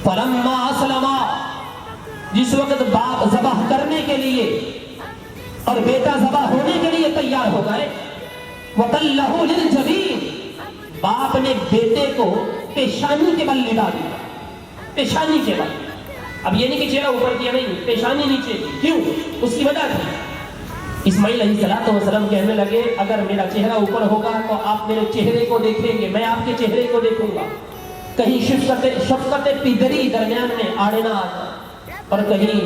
فلما اسلما، جس وقت باپ ذبح کرنے کے لیے اور بیٹا ذبح ہونے کے لیے تیار ہو گئے، وَتَلَّهُ لِلْجَبِينِ، باپ نے بیٹے کو پیشانی کے بل لٹا دیا، پیشانی کے بل۔ اب یہ نہیں کہ چہرہ اوپر کیا، نہیں، پیشانی نیچے کی۔ کیوں؟ اس کی وجہ تھی اسماعیل علیہ السلام کہنے لگے اگر میرا چہرہ اوپر ہوگا تو آپ میرے چہرے کو دیکھیں گے، میں آپ کے چہرے کو دیکھوں گا، کہیں شفقت پیدری درمیان میں آڑے نہ آ جائے، اور کہیں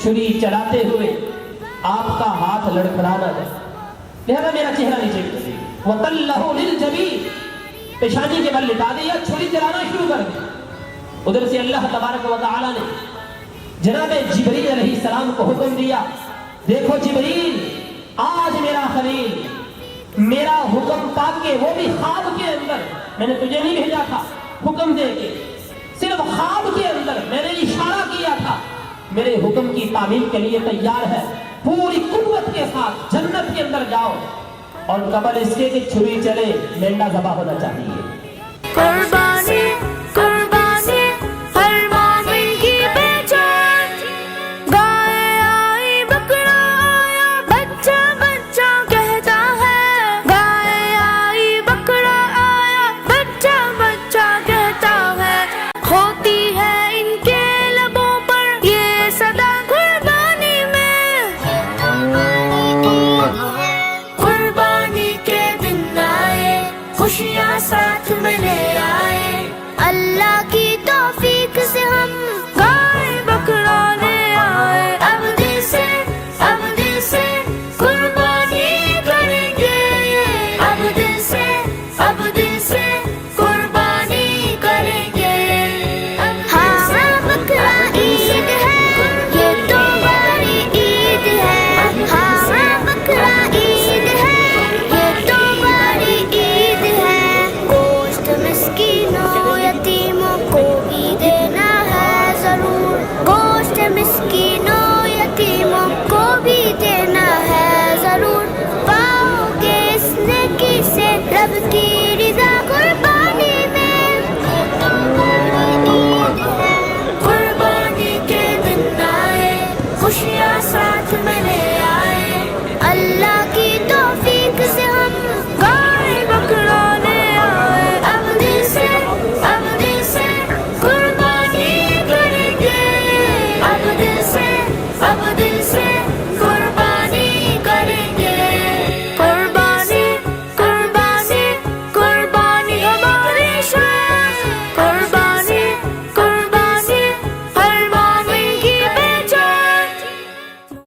چھری چلاتے ہوئے آپ کا ہاتھ لڑکھڑا نہ جائے، لہذا میرا چہرہ نیچے کر دیا۔ وَتَلَّهُ لِلْجَبِينِ، پیشانی کے بل لٹا دیا، چھری چلانا شروع کر دیا۔ ادھر سے اللہ تبارک و تعالی نے جناب جبریل علیہ السلام کو حکم دیا، دیکھو جبریل، آج میرا خلیل میرا حکم پا کے، وہ بھی خواب کے اندر، میں نے تجھے نہیں بھیجا تھا حکم دے کے، صرف خواب کے اندر میں نے اشارہ کیا تھا، میرے حکم کی تعمیل کے لیے تیار ہے، پوری قوت کے ساتھ جنت کے اندر جاؤ، اور قبل اس کے کہ چھری چلے مینڈا ذبح ہونا چاہیے۔